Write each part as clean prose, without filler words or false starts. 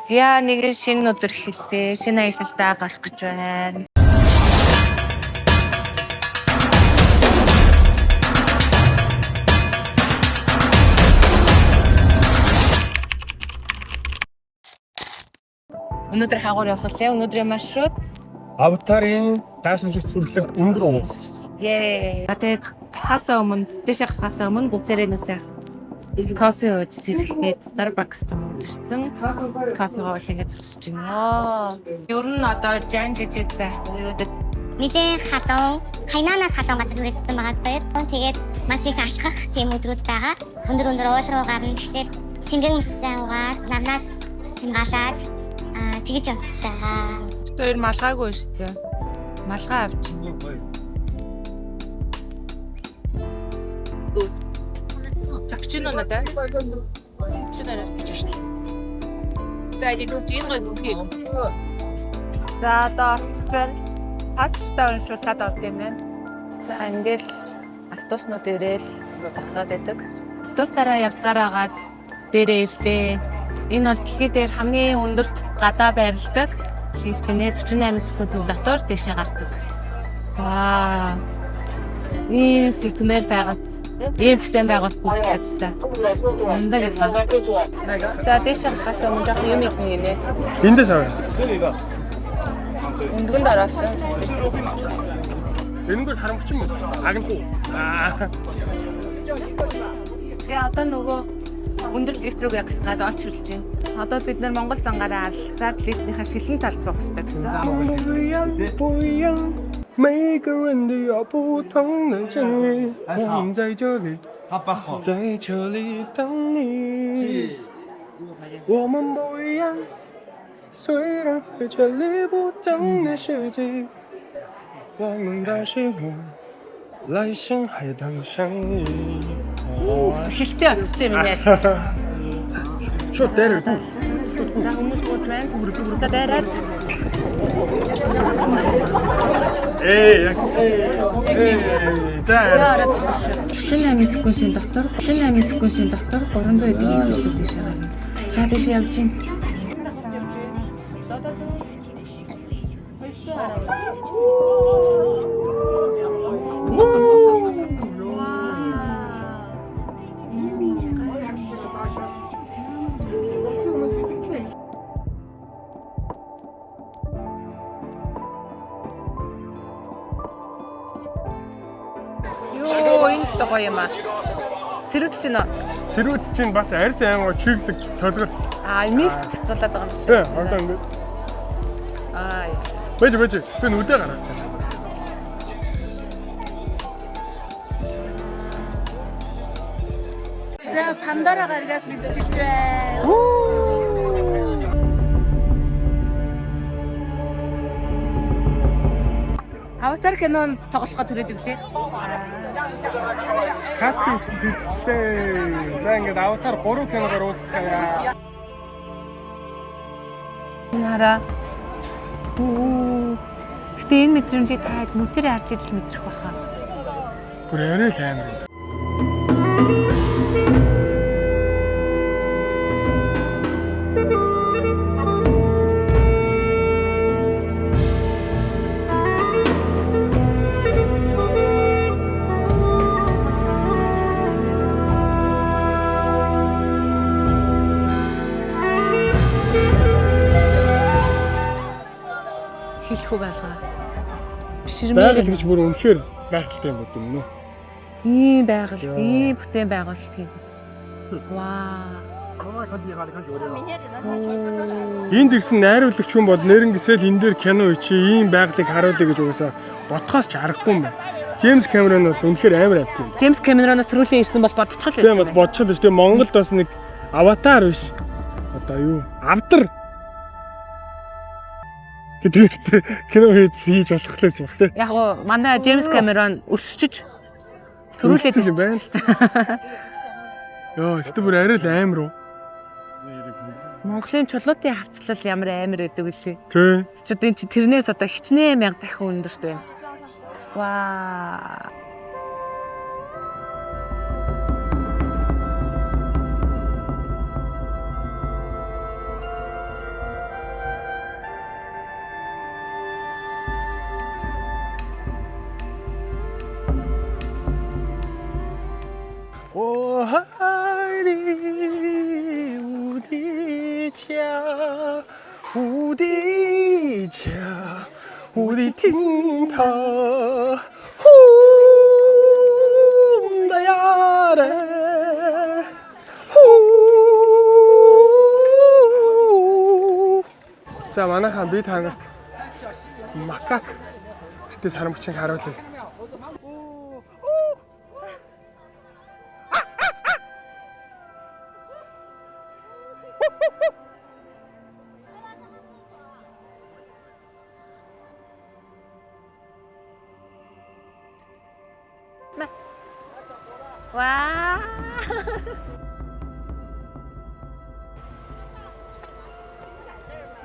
За нэг шинэ өдөр хэллээ. Шинэ аялалдаа гарах гэж байна. Өнөөдөр хаагуур явах лээ. Өнөөдрийн маршрут Аватарын даасан шиг сүрлэг өнгөр уус. Yay. Тэгээд хасаа өмнө дэше хасаа өмнө бүгдээрээ нүсэх кофе ууж сэргээд Starbucks томдчихсан. Кофегаа уулыгээ зогсож байна. Ер нь одоо жан жижиг байх үедэд Нилийн халуун, хайнаанаас халуун газар үргэлжлэн байгаа бээр. Тэгээд маш их алхах тийм өдрүүд байгаа. Өндөр уул руу гарна. Тэгэхээр шингэн мөчсөн угаар намнаас хэмгаалаад тэгж явах хэрэгтэй байгаа. Тэр малгаагүй шээ. Малгай авч байна. Загч нь надад. Чүнараа бичиж шээ. За энэ гүжин гоо. За одоо орчих байна. Пастай уншуулад орд юм байна. За ингээл автобуснууд ирээл зогсоод байдаг. Автобусаараа явсараагаад дээрээ ирлээ. Энэ бол дэлхий дээр хамгийн өндөрт гадаа байрладаг лифт гинэ 48 секундын дотор дэшээ гардаг. Ваа. Ийм сэтгмээр байгаад ийм байгуулт үздэг. Ундаг гэж байна. За дэшээ гарахаас өмнө жоох юм игнэ. Эндээс аваа. Өндгөнд ороосон. Энэнгээс харамгч юм уу? Агнах уу? За одоо нөгөө өндөр лифт рүү гаргаад орч ирж байна. Одоо бид нар Монгол зангаараа алсаад лифтийнхаа шилэн талд суух хэрэгтэй гэсэн. 每个人都有不同的境遇，我们在这里，在这里等你。我们不一样，虽然在这里不同的世界，我们都是我来生还等相遇。 Хэлтэй очиж юм яаш. Шууд дээр. За хүмүүс бууж байна. За дайраад. Яг. За. 48 секундын дотор 300 эдийн мэдээлэл дэше гарна. За дэше явж гин. Йоо, энэ ч гоё юм аа. Сэрүүц чинь нөө. Сэрүүц чинь бас арьс аймаг чиглэг толгор. Мист цацуулаад байгаа юм шиг. Тий, одоо ингэ. Бэж. Би нүдэ гараа. За Пандора гарагаас мэдчихэж байна. Аватар кинонд тоглоход төрөөд ирлээ. Кастинг гэсэн тэнцвчлээ. За ингээд Аватар 3 киногоор уулзцгаая. Нара. Гэтэ энэ мэдрэмжийг та нүдэрээ харж ижил мэдрэх байхаа. Бүр арай л амар юм. Хэлэхүү байлгаа. Байгаль гэж бүр үнэхээр байгальтай юм уу юм уу? Ийм байгаль, ийм бүтээн байгуулалт юм. Ваа. Энд ирсэн найруулагч хүн бол нэрнгэсэл энэ дээр кино чи ийм байгалыг харуулъя гэж угаасаа бодхоос ч аргагүй юм байна. Джеймс Кэмерон бол үнэхээр амар авт юм. Джеймс Кэмероноос төрүүлэн ирсэн бол бодчихол байсан. Тийм бас бодчиход шүү. Тэгээ Монголд бас нэг аватар биш. Одоо юу? Авдар. Гэхдээ кино хийж болох лээс юм бах те. Яг гоо манай Джеймс Кэмерон өсчиж төрүүлээд юм байна. Йоо, ихтэй бүр арай л амар уу? Монголын чулуутын хавцлал ямар амар гэдэг үлээ. Тий. Чи одоо тэрнээс одоо хичнээн мянга дахин өндөрт байна. Ваа. 的家，我的家，我的厅堂。da ya re, За манайхан би та нарт макак гэдэг сарамгчийг харуулъя. 와.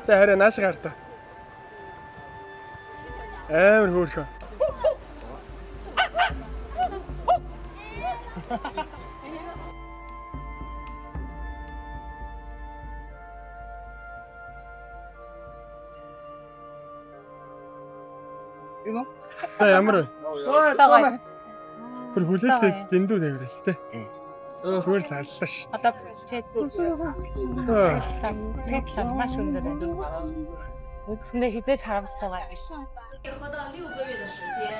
За хараа нааш гартаа. Амар хөөрхөн. За ямар вэ? Байгаа. Тэр хүлээлтээс дэндүү тавиад л тээ. Зүгээр л аллаа шүү. Одоо бичээд сэтгэл маш өндөр байна. Үдсэндээ хідэж харамсах байгаа. 喝到6个月的时间。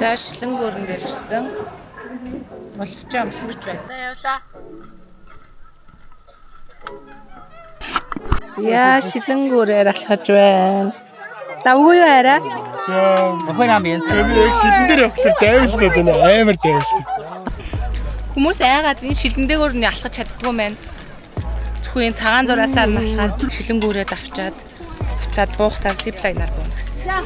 За шилэнгүүрэн дээр ирсэн. Боловч амсгч байна. За явлаа. За шилэнгүүрээр алхаж байна. Давгүй юу арай? Сэби яг шилэн дээр явахлаар дайвалтай байна. Амар дайвалтай. Хүмүүс айгаад энэ шилэндээгүүр нь алхаж чаддгүй байна. Зөвхөн цагаан зураасаар нь алхаад шилэнгүүрээ давчаад буцаад буухтаа зиплайнаар буuna гэсэн.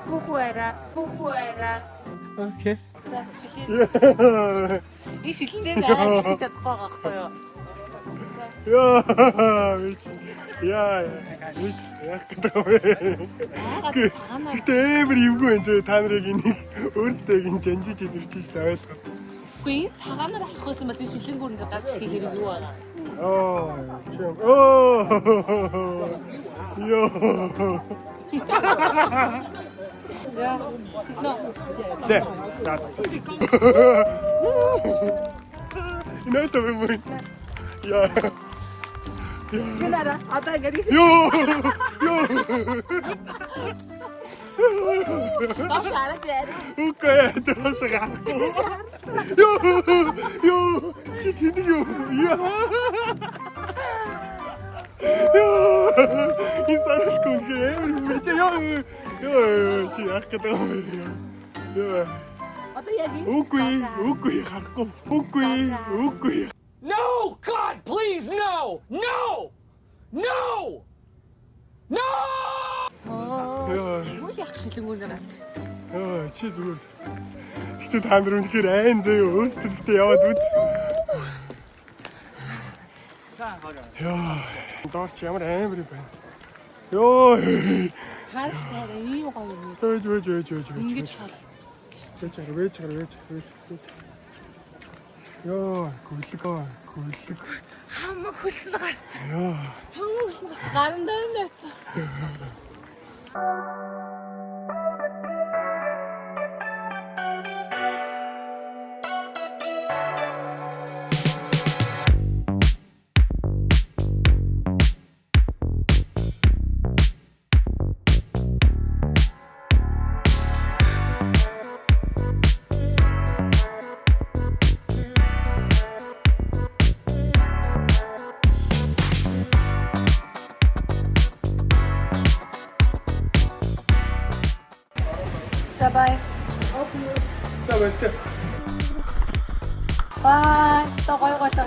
Гугуэра. Окей. За шилэн. И шилэндээ айж чадахгүй байгаа байхгүй юу? Яа. Яг гэдэг юм. Гэтэ эвэр эвгүй энэ та нарыг энийг өөрсдөө ингэ жанжиж идэрчиж л ойлгох. Үгүй энэ цагаанаар алхахгүйсэн бол энэ шилэнгүүр ингээд гарч ирэх хэрэг юу байгаа? Ёо. За. Ле. За. Инээт юм. Яа. Гэнара одоо ингээд Ёо. Баш араач яа. Үгүй дөөс гарахгүй. Ёо. Чи тэнд юу? Инсаарахгүй гэмээр чи ёо чи яах гэдэг юм. Одоо яг энэ Үгүй харахгүй. Үгүй. No! God, please, no! No! No! No! Юу яах шилэнгүүрээр гарч ирсэн. Чи зүгээр. Гэтэ та нар үнэхээр айн зөө өөрсдөө гэтэ яваад үз. Яа. Доош ямар амар юм байна. Ёо. Харахтаа ийм гоё юм. Зөө. Ингэж хол. Вэж. Ёо, гүлэг. Хамаг хөлсөн гарцсан. Ёо. Хамаг хөлсөн гарцсан гарандаа нэт. За бай. За болтой. Баа, стогой гойтой.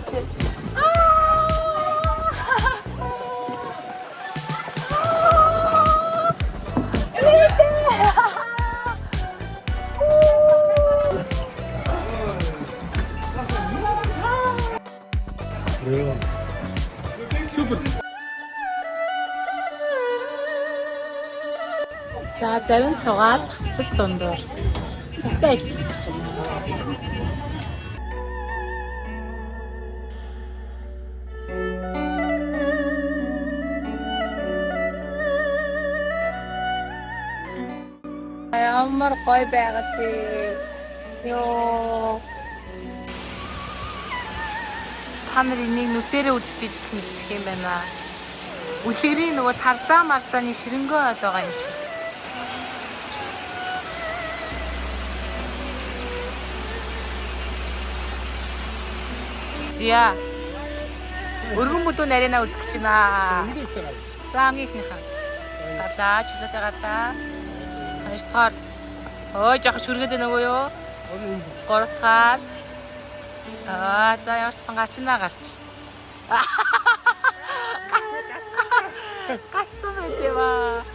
завин цугаад хавцал дундуур. Цагтаа ажиллах гэж байна. Ямар гоё байгаад тий. Йоо. Та нар энийг нүдэрээ үзэж ижил мэдчих юм байна. Үлгэрийн нөгөө тарзаа марзааны ширэнгөө од байгаа юм шиг. Зя. Өргөн бүдүүн нарийнаа үзэх гэж байна. За хамгийн ихнийхээ. Гарлаа, чөлөөтэй гарлаа. Хоёрдугаар. Ой, жоох шүргээд байна уу юу? Гуравдугаар. За ямарчсан гарчнаа гарч. Гацсан байт.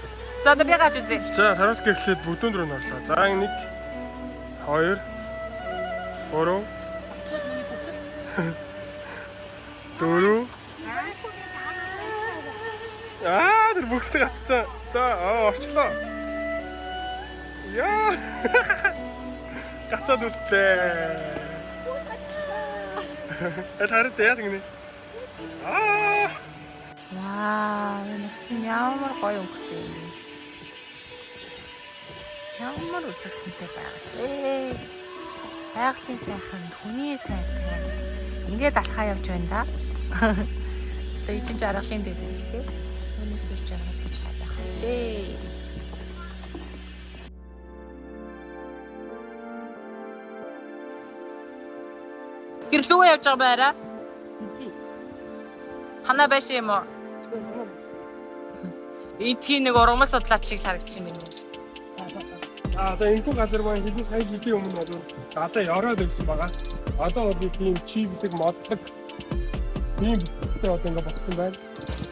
За би гарч үзье. За харуулт гэхлээр бүдүүн рүү норлоо. За 1 2 3 4 тэр бүкстэй гацсан. За орчлоо. Яа. Гацаад үлдээ. Хараад яасан гинэ. Вау, энэ ямар гоё өнгөтэй юм. Ямар үзэгсэнтэй байгаль. Байгалийн сайхан, хүний сайхан. Ингээд алхаа явж байна да. Тэгээ чинь жаргалын дэвс тий. Өнөөс үр жаргал гэж хайх дээ. Гэрлүүгээ явж байгаа байраа. Танаа байш юм уу? Эдгийн нэг ургамал судлаач шиг харагдчих юм байна. Одоо энэ газар маань хэдэн сая жилийн өмнө бол галаа ороод байсан байгаа. Одоо бол тийм чиглэг модлог ийм бүтэцтэй одоо ингэ болсон байна.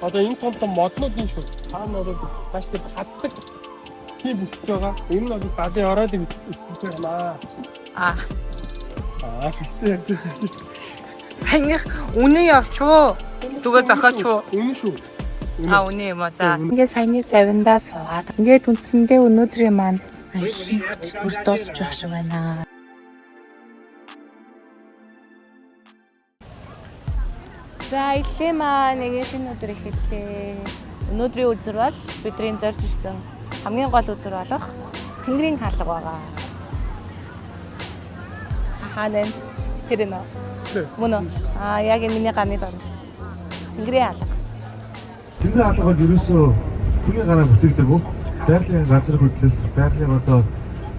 Одоо энэ том моднуудын шүү. Таана бол маш их хатдаг тийм бүтэц байгаа. Энэ нь бол галын ороолыг үүсгэж байна. Саяных үнэн явч уу? Зүгээр зохиоч уу? Үнэн шүү. Үнэн юм аа. За. Ингээ саяны завиндаа суугаад. Ингээд үндсэндээ өнөөдрийн маань аялын хөтөлбөр дуусч байх шиг байна. За аялын маань нэг шинэ өдөр эхэллээ. Өнөөдрийн өдөр бол бидний зорж ирсэн хамгийн гол өдөр болох Тэнгэрийн хаалга байгаа. Хаанаа тэр нэ. Мөн яг миний гарны дор. Тэнгэрийн хаалга. Тэнгэрийн хаалга бол ерөөсөө хүний гараар бүтээлдэг үү? Байгалийн газар хөдлөлт, байгалийн одоо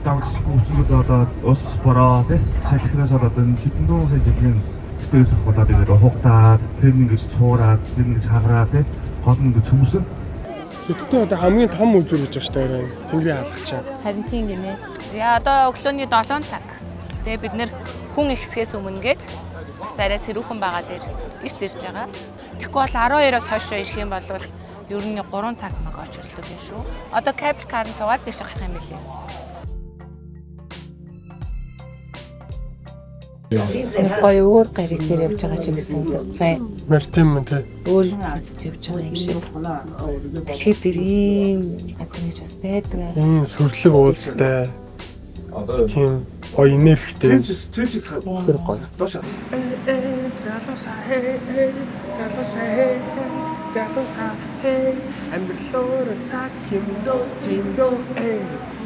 давс хүчнүүд одоо ус бороо тий салхинаас одоо хэдэн зуун сая жилийн тэтгэс болоод ингээд ухагдаад тэр нэгж цуураад тэр нэгж хагараад тий гол нь ингээд цөмсөн. Хэдтэй одоо хамгийн том үзүр гэж байна шүү дээ. Тэнгэрийн хаалга чинь. Харин тийм гинэ. За одоо өглөөний 7 цаг. Тэгээ бид нэр хүн ихсгээс өмнөгээд бас арай сэрүүхэн байгаа дээр ирж байгаа. Тэгэхгүй бол 12-оос хойшоо ирэх юм бол ер нь 3 цаг маг очрлоо юм шүү. Одоо кабел карын цугаад дэш гарах юм билээ. Гоё өөр гариг дээр явж байгаа ч гэсэн бай. Мартин мэн тий. Өөр үзэж явж байгаа юм шиг. Тэгэхэд ийм газар гэж бас байдаг. Ийм сүрлэг уулзтай. Тийм гоё энергитэй. Тэр гоё. Залуусаа амберлоор сакиндо тиндо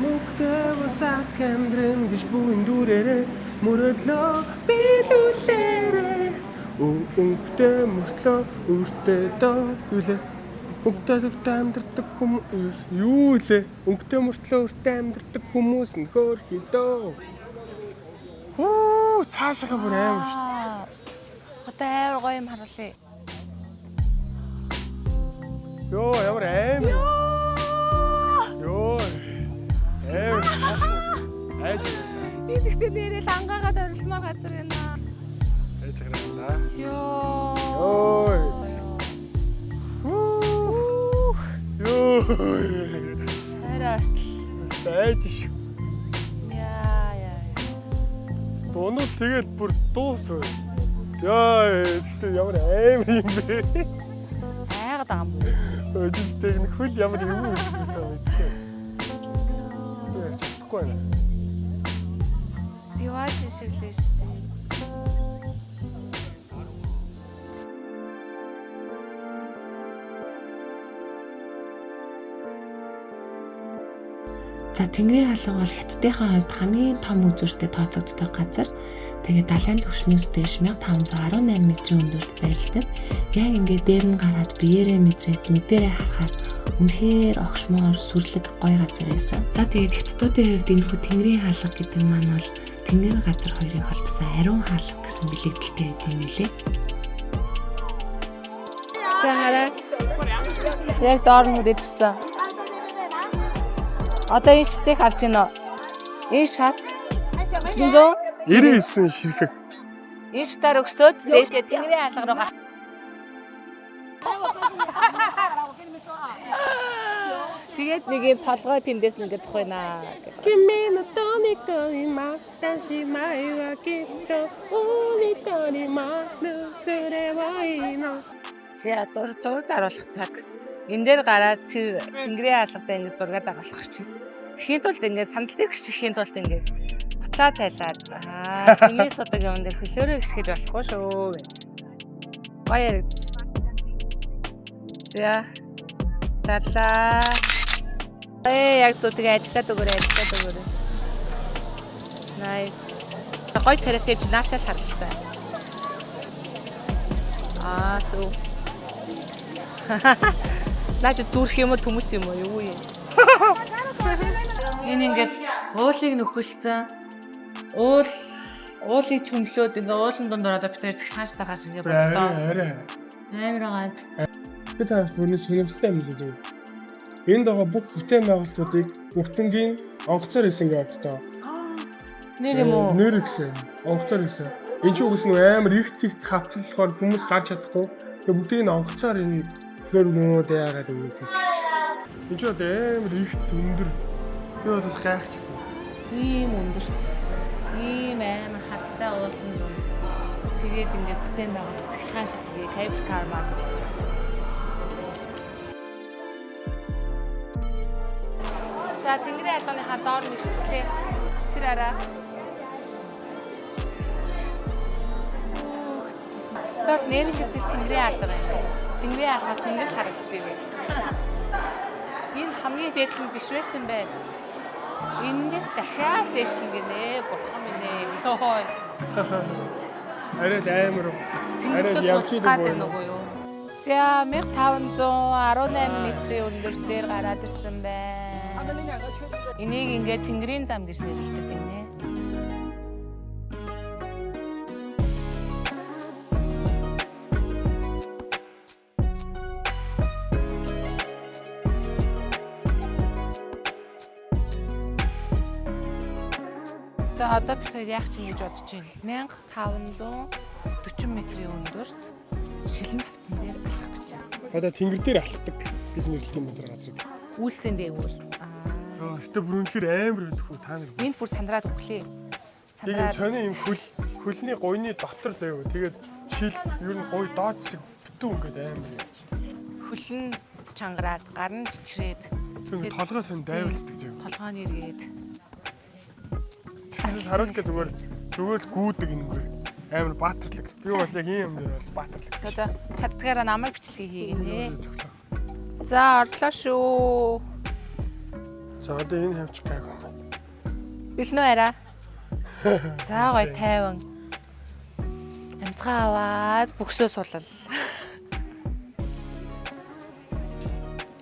муктэв сакэндрэн гэж бүэн дүрээрээ мөрөдлөө билүүлээрээ өнгөтэй мөртлөө өөртөө доо үлээ өнгөтэй амьдэрдэг хүмүүс юу лээ өнгөтэй мөртлөө өөртөө амьдэрдэг хүмүүс нь хөөрхидөө цаашаа бүр амар шүү. Одоо амар гоё юм харуулъя. Йоо ямар амар. Йоо. Айж. Ийзэгтэй нэрэл ангаагаад орилмаар газар байна. Айж гараа. Йоо. Йоо. Араас. Айж шүү. Яа. Дуунууд тэгэл бүр дуусвэ. Яа, гэхдээ ямар амар юм бэ? Айгаад байгаа юм. Өдөртэй нэг хөл ямар юм бэ? болохгүй байна. Диваж шиг л шүү дээ. За Тэнгэрийн хаалга бол Хятадынхаа хувьд хамгийн том үзүүртэй тооцогддог газар. Тэгээд далайн түвшнээс дээш 1518 метрийн өндөрт байрладаг. Яг ингээд дээр нь гараад биеэрээ мэдэрээ харахаар үнэхээр огшмоор сүрлэг гоё газар байсан. За тэгээд Хятадуудын хувьд энэ хүү Тэнгэрийн хаалга гэдэг маань бол Тэнгэр газар хоёрын холбосон ариун хаалга гэсэн билэгдэлтэй байт юм билээ. За хараа. Яг доор нь хүрээдсэн. Одоо энэ штэйг авч гинэ. Энэ шат 99 ширхэг. энэ шатаар өгсөөд дээшээ Тэнгэрийн хаалга руу гах. Тэгээд нэг юм толгой тэндээс нэгэ зөх байна. Кимино тонико иматаши майга китто унитори мана сэревайно. За зураг даруулах цаг. Энэ дээр гараад тэр Тэнгэрийн хаалгатай ингэ зураг дагалах чинь. Тэхийн тулд ингэ сандал дээр гიშхийн тулд ингэ бутлаа тайлаад тиймээс одоо юм дээр хөлөөрөө гიშгэж болохгүй шүү. Гоё яригдчих. За талаа. Яг зөв тэгээ ажиллаад өгөөрэй. Nice. Гоё царайтай чи наашаал харгалтай. Зөв. Наач зүрх юм уу төмөс юм уу юу юм? Энэ ингээд уулыг нөхөлцөн. Уулыг чөмлөөд ингээд уулын дундор одоо битээр цахилгаан тахаас ингээд боддоо. Амар гааз. Би тааш бүрнээс хөрөмжлөлтэй юм л зөв. Энд байгаа бүх бүтээн байгуулалтуудыг бүгднгийн онгоцоор хийсэн гэдэг. Нэр юм уу? Нэр гэсэн. Онгоцоор хийсэн. Энд ч үгүйс нэг амар их цэгц хавцлахаар хүмүүс гарч чадахгүй. Тэгээ бүгдийг нь онгоцоор энэ хөр мууд яагаад ингэ хийсэн. Энд ч одоо амар их өндөр. Би одоо гайхчихлаа. Ийм өндөр. Ийм амар хаттай уулын дунд. Тэгээд ингээд бүтээн байгуулалт цахилгаан шиг тэгээ кабел кар маар хийчих байсан. За Тэнгэрийн хаалганыхаа доор нэрчлээ. Тэр араа. Стол нэрнээс Тэнгэрийн хаалга юм. Тэнгэрийн хаалга тэнгэр харагддаг юм. Энэ хамгийн дээд нь биш байсан байх. Энэс дахиад дэвшлэн гинэ. Бурхан минь ээ. Арай амар. Тэнгэр явж байгаа нөгөө юу. За 1518 метрийн өндөрт дээр гараад ирсэн байна. Энийг ингээд Тэнгэрийн зам гэж нэрлэдэг юм нэ. За одоо бид яг ч ингэж бодож байна. 1540 метрийн өндөрт шилэн тавцан дээр алхах гэж байна. Одоо тэнгэр дээр алхдаг гэж нэрлэдэг юм байна газрыг. Үйлсэн дээгүүр. Гэтэ бүр үнэхээр амар байдаг хөө та нар. Энд бүр сандраад өглөө. Тэгээд сони юм хөлний гойны дотор заяа. Тэгээд шил ер нь гой доод хэсэг битүү ингээд амар яаж. Хөл нь чангараад, гар нь чичрээд. Тэгээд толгой сан дайвалцдаг заяа. Толгойн эргээд. Тэсээс харуулт гэ зүгээр л гүйдэг юмгүй. Амар баатарлаг. Би бол яг ийм юм дээр бол баатарлаг. Одоо чаддгаараа намайг бичлэгийг хийнэ. За орлоо шүү. За одоо энэ хавч гайгүй юм. Бэлнөө арай. За гоё тайван. Амсгаа аваад бөксөө суулал.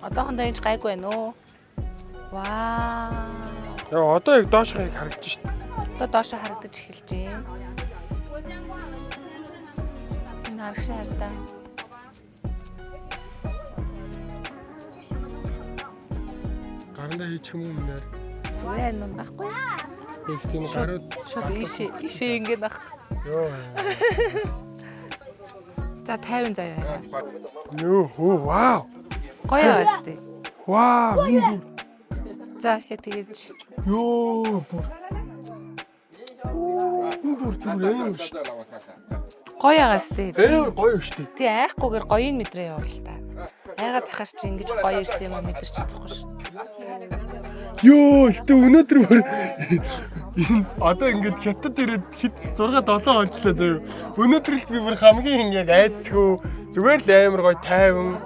Одоохондоо энэ гайгүй байна уу? Вау. Яа одоо яг доошоо яг харагдаж шít. Одоо доошоо харагдаж эхэлж байна. Энэ харагшаа хардаа. Гарандаа хийчих юм уу нэр? Зүгээр юм байхгүй. Их тийм гарууд шууд ийшээ ингээд баг. Йоо. За 50 заяа байна. Йоо, вау. Гоё байна сте. Вау. За тэгэж. Йоо, бүр. Бүр зүгээр юм шүү. Гоё байгаа сте. Гоё шүү. Тэг айхгүйгээр гоён мэдрээ явуул та. Айгаад тахаар чи ингэж гоё ирсэн юм мэдэрч чадахгүй шүү. Ёо, гэтээ өнөөдөр бүр энэ одоо ингээд хятад ирээд 6-7 онцлоо заяа. Өнөөдөр л би бүр хамгийн яг айцгүй зүгээр л амар гоё тайван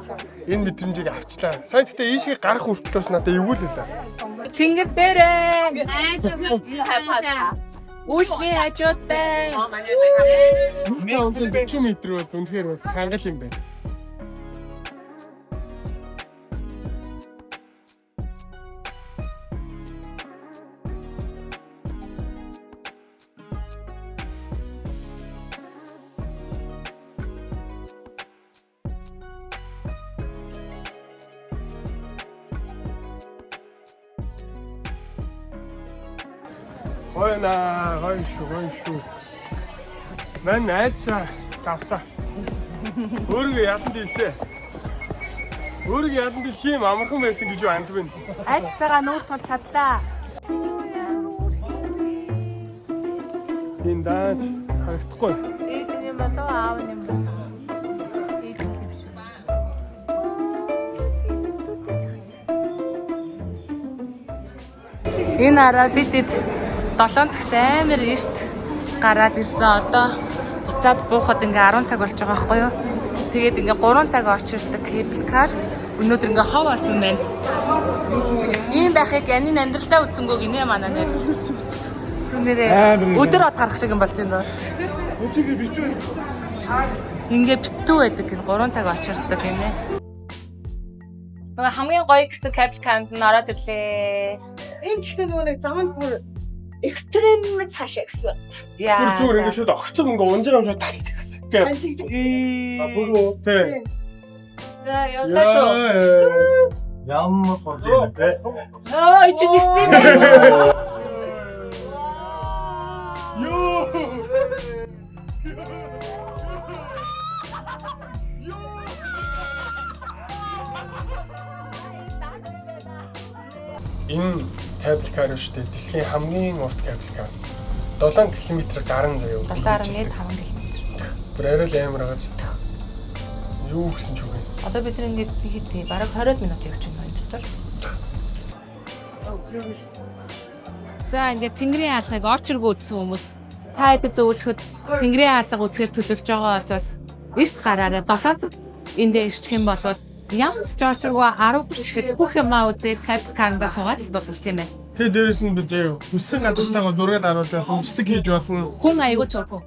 энэ мэдрэмжийг авчлаа. Сайн гэхдээ ийшээ гарах хүртлөөс надад эвгүй л байлаа. Тэнгэр дээрээ. Үүшний хажуудтай. 40 м бол үнэхээр бас шангал юм байна. Гоё шүү. Мань найзаа тавсаа. Өөрийгөө яланд ийсэ. Өөрийгөө яланд ил хийм амархан байсан гэж юу андв вэ? Айцтайгаа нүүр тулж чадлаа. Энэ даач харагдахгүй. Эдний юм болов аав юм болов. Эдний юм шиг. Энэ араа бидэд 7 цагт амар эрт гараад ирсэн. Одоо буцаад буухад ингээ 10 цаг болж байгаа байхгүй юу? Тэгээд ингээ 3 цаг очирдаг кэбл кар. Өнөөдөр ингээ хов асан байна. Ийм байхыг анийн амьдралдаа үзсэнгөө гинэ манай найз. Нэрээ өдөр од харах шиг юм болж байна. Өчигээ битүү. Ингээ битүү байдаг гин 3 цаг очирдаг гинэ. Нөгөө хамгийн гоё гэсэн кэбл карт нь ороод ирлээ. Энэ гэхдээ нөгөө нэг заманд бүр экстрем цаашаа гэсэн. Яа. Зүгээр ингээ шууд огцом ингээ унжаа юм шиг талтчихсан. Бүрөө тий. За явсаа шүү. Ямар гоё те. Ой чи нистэй. Энэ кабел кар шүү дээ. Дэлхийн хамгийн урт кабел кар. 7 км гарan заяа. 7.5 км. Бүр арай л амар байгаа. Юу гэсэн ч үгүй. Одоо бид нэг ингээд хийдэй. Бараг 20 минут явж байна энэ дотор. За ингээд тэнгэрийн хаалгыг орчиргүй үзсэн хүмүүс та хэд зөвлөхөд тэнгэрийн хаалга үзэхээр төлөвлөж байгаа болоос эрт гараараа 7 цаг эндээ ирчих юм болоос ямар ч орчиргүй 10 гэхэд бүх юмаа үзээд капитал карнда суугаад дуусах юм байна. Тэ дээрэс нь би заяа. Хүссэн газартаагаа зураг харуулж авах, өмчлөг хийж болно. Хүн аягүй цөөхөн.